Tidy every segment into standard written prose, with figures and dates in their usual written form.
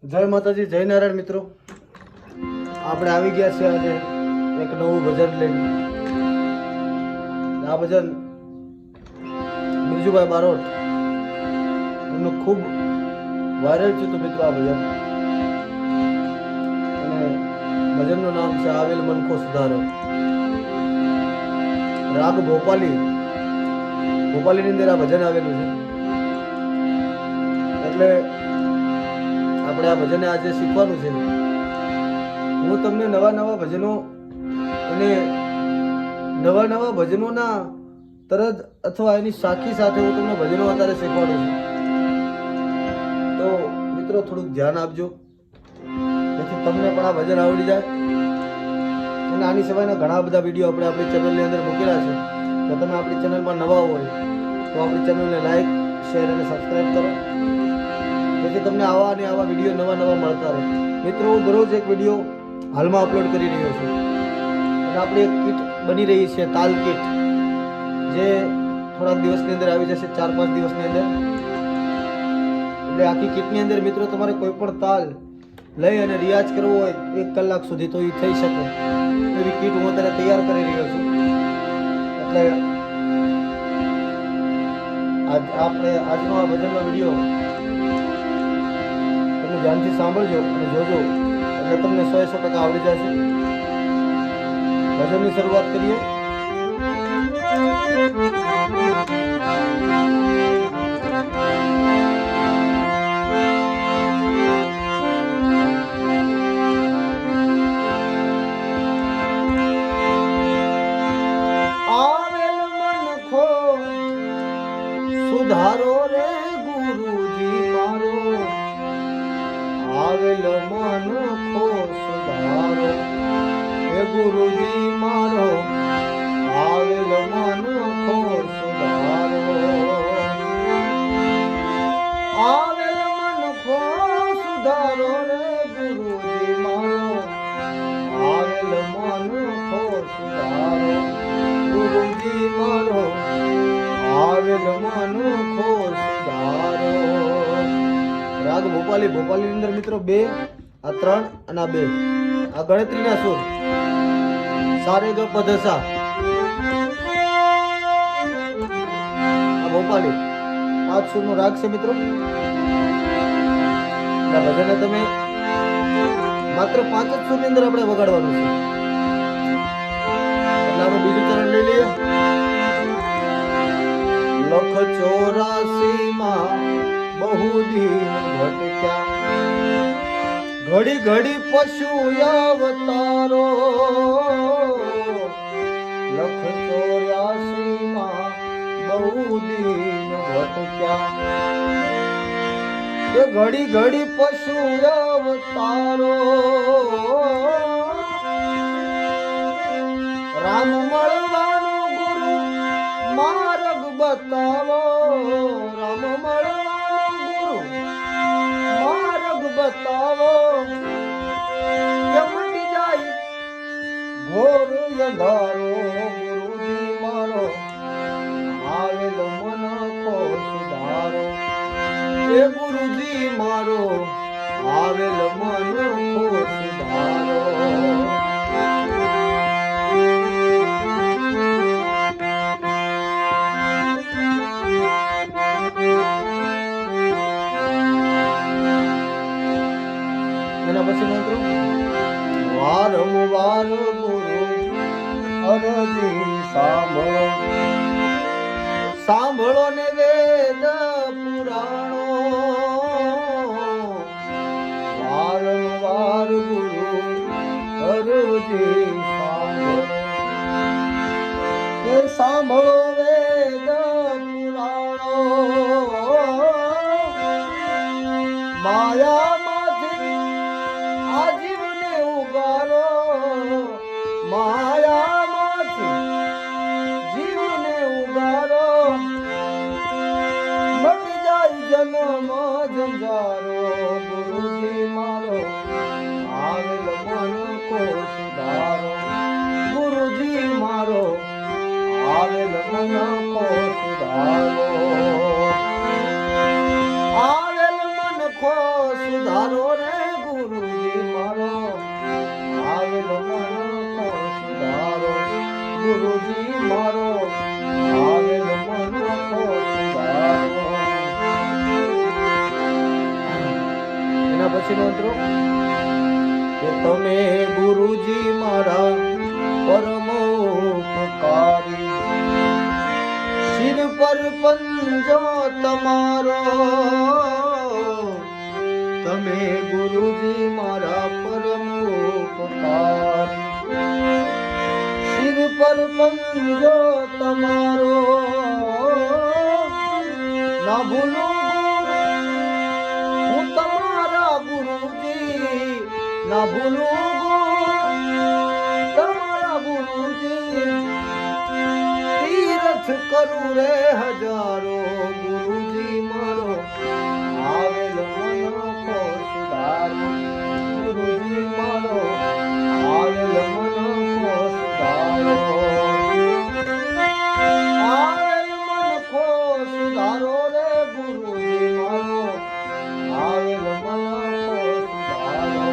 જય માતાજી, જય નારાયણ મિત્રો. આપણે આવી ગયા છે આજે એક નવું ભજન લઈને. આ ભજન બિરજુભાઈ બારોટ એમનું ખૂબ વાયરલ છે તો મિત્રો આ ભજન. અને ભજનનું નામ છે આવેલ મનખો સુધારો. રાગ ભોપાલીની અંદર આ ભજન આવેલું છે. એટલે આપણે આ ભજન આજે શીખવાનું છે. હું તમને નવા ભજનો અને નવા ભજનોના તરત અથવા એની સાખી સાથે હું તમને ભજનો અત્યારે શીખવાનું છું. તો મિત્રો થોડુંક ધ્યાન આપજો જેથી તમને પણ આ ભજન આવડી જાય. અને આની સિવાયના ઘણા બધા વિડીયો આપણે આપણી ચેનલની અંદર મૂકેલા છે. જો તમે આપણી ચેનલમાં નવા હોય તો આપણી ચેનલને લાઈક, શેર અને સબસ્ક્રાઈબ કરો જેથી તમને આવા વિડીયો નવા મળતા રહે. મિત્રો હું દરરોજ એક વિડીયો હાલમાં અપલોડ કરી રહ્યો છું. અને આપણી એક કીટ બની રહી છે, તાલ કીટ, જે થોડાક દિવસની અંદર આવી જશે, 4-5 દિવસની અંદર. એટલે આખી કીટની અંદર મિત્રો તમારે કોઈ પણ તાલ લઈ અને રિયાઝ કરવો હોય 1 કલાક સુધી તો એ થઈ શકે એવી કીટ હું અત્યારે તૈયાર કરી રહ્યો છું. એટલે આપણે આજનો આ ભજનનો વિડીયો તમે ધ્યાનથી સાંભળજો અને જોજો એટલે તમને 100% આવડી જશે. ભજનની શરૂઆત કરીએ. સુધારો રે ગુરુજી મારો, આવેલ મનખો સુધારો હે ગુરુજી મારો, આવેલ મનખો સુધારો, આવેલ મનખો સુધારો રે ગુરુજી મારો, આવેલ મનખો સુધારો ગુરુજી મારો, આવેલ મનખો સુધારો. રાગ ભોપાલીની અંદર મિત્રો 2, આ 3 અને આ 2 આ ગણતરીના સુર. સારે ગ પ ધ સા આ ભોપાલી 5 સુરનો રાગ છે મિત્રો. આ ભજનને તમે માત્ર 5 જ સુરની અંદર આપણે વગાડવાનું છે. એટલે આપણે બીજું ચરણ લઈ લઈએ. લખ 84 માં બહુ દિન ભટક્યા, ઘડી ઘડી પશુ અવતારો. લખ 84 માં બહુ દિન ભટક્યા, એ ઘડી ઘડી પશુ અવતારો. રામ મળવાનો ગુરુ માર્ગ બતાવો, રામ મળવાનો ગુરુ માર્ગ બતાવો. મટી જાય ઘોર અંધારો ગુરુજી મારો, આવેલ મનખો સુધારો એ ગુરુજી મારો, આવેલ મનખો સુધારો. એના પછી મંત્રો વારંવાર ગુરુ અરજી સાંભળો, સાંભળો ને વેદ પુરાણો. વારંવાર ગુરુ અરજી સાંભળો, એ સાંભળો વેદ પુરાણો. માયા આજીવને ઉગારો, માયામાંથી જીવને ઉગારો. મટી જાય જન્મ જંજારો ગુરુજી મારો, આવેલ મનખો સુધારો ગુરુજી મારો, આવેલ મનખો સુધારો. આવેલ મનખો ખો સુધારો રે ગુરુજી મારો આવેલો મન ખો સુધારો ગુરુજી મારો આવેલો મન ખો સુધારો. એના પછીનો અંતરો કે તમે ગુરુજી મારા પરમોપકારી શિર પર પંજો તમારો તમે ગુરુજી મારા પરમોપકારી શિર પર પંજો તમારો ના ભૂલો હું તમારા ગુરુજી ના ભૂલો તમારા ગુરુજી તીર્થ કરું રે હજારો ગુરુજી મારો આવેલ મન ખો સુધારો ગુરુજી મારો આવેલ મન ખો સુધારો આવેલ મન ખો સુધારો રે ગુરુજી મારો આવેલ મન ખો સુધારો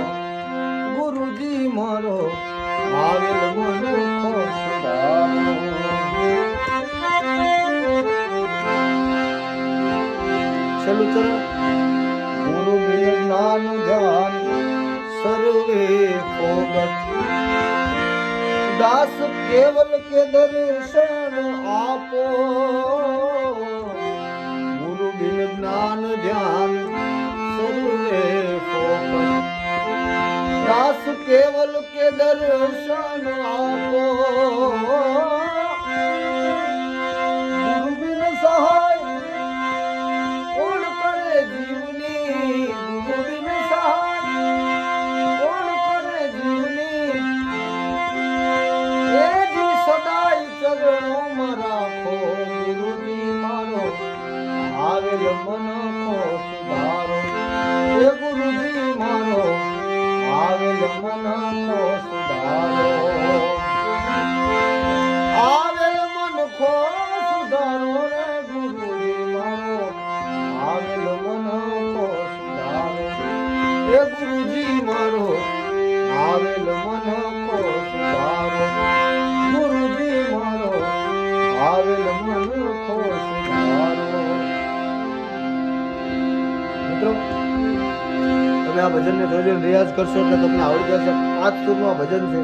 ગુરુજી મારો આવેલ મન ખો સુધારો. છેલ્લું ચરણ ગુરુ બિન જ્ઞાન ધ્યાન સર્વે ફોગત દાસ કેવલ કે દર્શન આપો ગુરુ બિન જ્ઞાન ધ્યાન સર્વે ફોગત દાસ કેવલ કે દર્શન આપો ગુરુ બિન સહાય કોણ કરે જીવની ગુરુ બિન સહાય કોણ કરે જીવની એ જી સદાય ચરણોમાં રાખો ગુરુજી મારો આવેલ મન ખો સુધારો એ ગુરુજી મારો આવેલ મન ખો સુધારો આવેલ મન ખો સુધારો રે ગુરુજી મારો આવેલ મન ખો સુધારો એ ગુરુજી મારો આવેલ મન ખો સુધારો ગુરુજી મારો આવેલ મન ખો સુધારો. મિત્રો તમે આ ભજનને જોઈને રિયાઝ કરશો એટલે તમને આવડી જશે. 5 સુરનું આ ભજન છે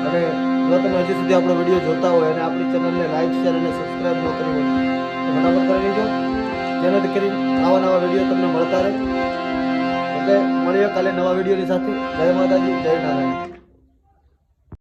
અને જો તમે હજી સુધી આપણો વિડીયો જોતા હોય અને આપણી ચેનલને લાઈક શેર અને સબસ્ક્રાઇબ ન કરી હોય તો ફટાફટ કરી લેજો જેનાથી કરીને આવા નવા વિડીયો તમને મળતા રહે. એટલે મળીએ કાલે નવા વિડીયોની સાથે. જય માતાજી, જય નારાયણ.